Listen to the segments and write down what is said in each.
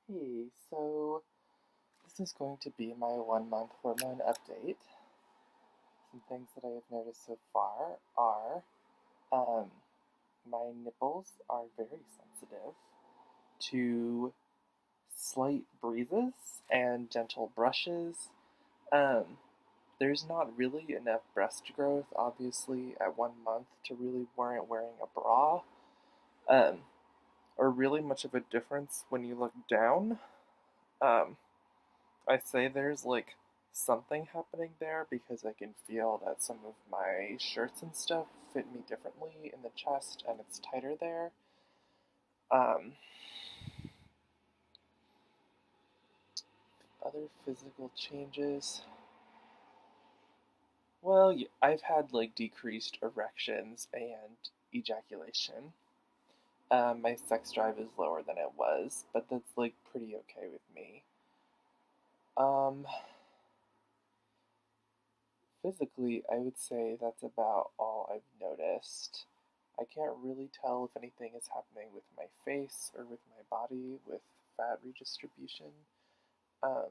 Hey, so this is going to be my 1 month hormone update. Some things that I have noticed so far are um, my nipples are very sensitive to slight breezes and gentle brushes. Um, there's not really enough breast growth, obviously, at 1 month to really warrant wearing a bra, um, or really much of a difference when you look down. Um, I say there's like something happening there because I can feel that some of my shirts and stuff fit me differently in the chest and it's tighter there. Um, Other physical changes. Well, I've had like decreased erections and ejaculation. My sex drive is lower than it was, but that's like pretty okay with me. Um, Physically, I would say that's about all I've noticed. I can't really tell if anything is happening with my face or with my body with fat redistribution. I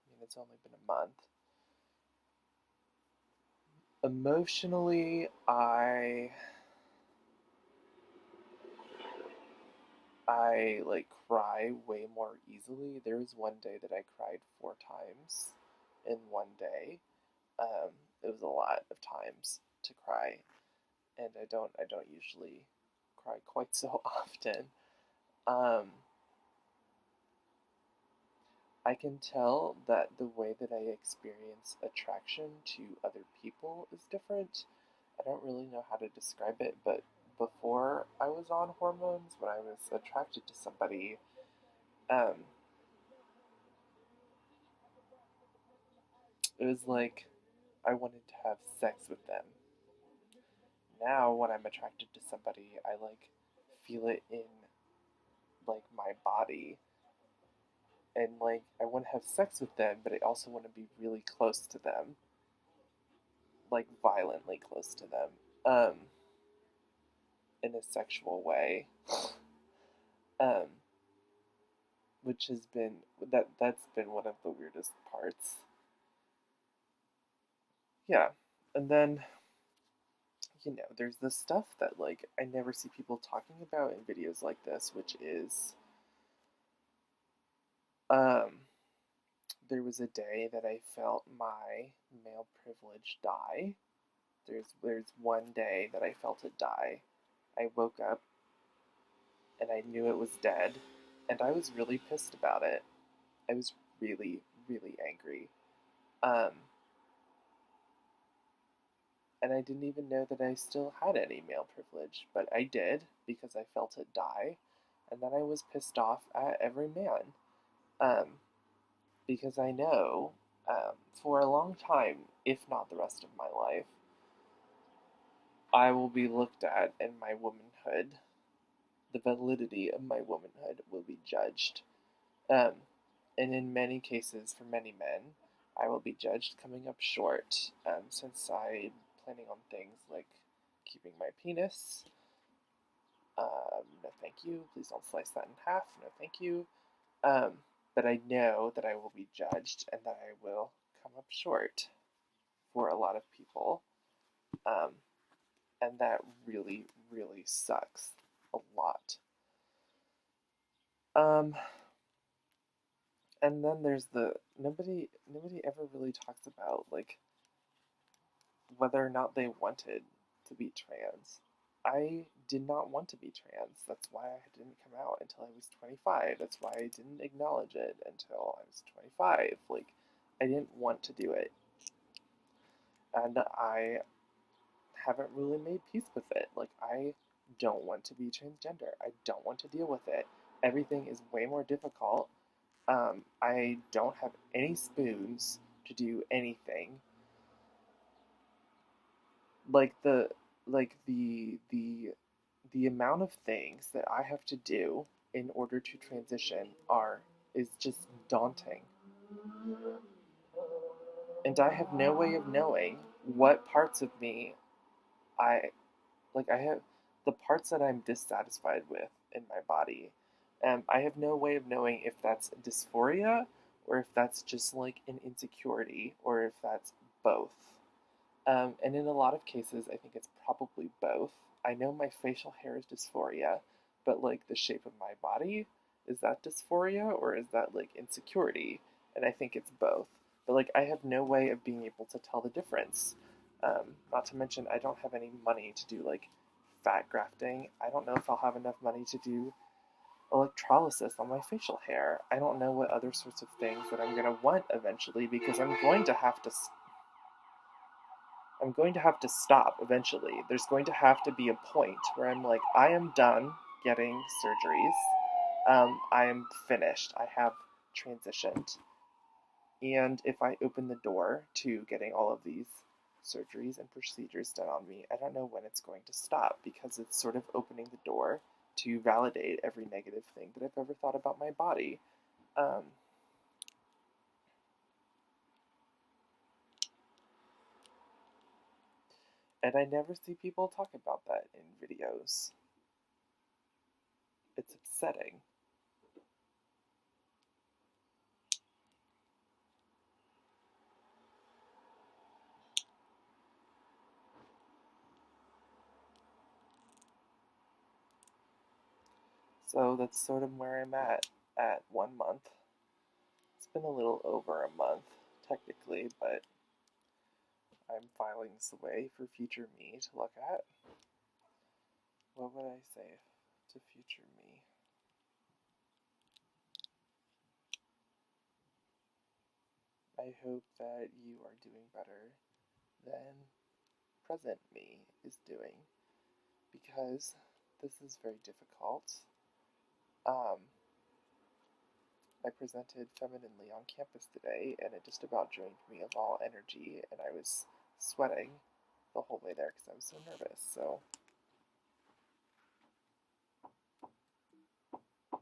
mean, it's only been a month. Emotionally, I like cry way more easily. There was one day that I cried 4 times in one day. Um, it was a lot of times to cry, and I don't usually cry quite so often. Um, I can tell that the way that I experience attraction to other people is different. I don't really know how to describe it, but before I was on hormones, when I was attracted to somebody, um, it was like I wanted to have sex with them. Now, when I'm attracted to somebody, I like feel it in like my body, and like I want to have sex with them, but I also want to be really close to them, like violently close to them, in a sexual way, um, which has been that's been one of the weirdest parts. Yeah, and then there's this stuff that like I never see people talking about in videos like this, which is um, there was a day that I felt my male privilege die. There's one day that I felt it die. I woke up and I knew it was dead, and I was really pissed about it. I was really, really angry. Um, and I didn't even know that I still had any male privilege, but I did because I felt it die, and then I was pissed off at every man, um, because I know for a long time, if not the rest of my life, I will be looked at in my womanhood. The validity of my womanhood will be judged. Um, and in many cases, for many men, I will be judged coming up short, since I'm planning on things like keeping my penis. No, thank you. Please don't slice that in half. No, thank you. Um, but I know that I will be judged and that I will come up short for a lot of people. Um, and that really, really sucks a lot. Um, and then there's the nobody ever really talks about like whether or not they wanted to be trans. I did not want to be trans. That's why I didn't come out until I was 25. That's why I didn't acknowledge it until I was 25. Like, I didn't want to do it. And I haven't really made peace with it. Like, I don't want to be transgender. I don't want to deal with it. Everything is way more difficult. I don't have any spoons to do anything. Like the amount of things that I have to do in order to transition are is just daunting. And I have no way of knowing what parts of me I I have the parts that I'm dissatisfied with in my body. I have no way of knowing if that's dysphoria or if that's just like an insecurity or if that's both. And in a lot of cases, I think it's probably both. I know my facial hair is dysphoria, but like the shape of my body, is that dysphoria or is that like insecurity? And I think it's both. But like I have no way of being able to tell the difference. Not to mention, I don't have any money to do like fat grafting. I don't know if I'll have enough money to do electrolysis on my facial hair. I don't know what other sorts of things that I'm going to want eventually because I'm going to have to stop eventually. There's going to have to be a point where I'm like, I am done getting surgeries. I am finished. I have transitioned. And if I open the door to getting all of these surgeries and procedures done on me, I don't know when it's going to stop because it's sort of opening the door to validate every negative thing that I've ever thought about my body. Um, and I never see people talk about that in videos. It's upsetting. So that's sort of where I'm at 1 month. It's been a little over a month, technically, but I'm filing this away for future me to look at. What would I say to future me? I hope that you are doing better than present me is doing because this is very difficult. Um, I presented femininely on campus today, and it just about drained me of all energy, and I was sweating the whole way there because I was so nervous. So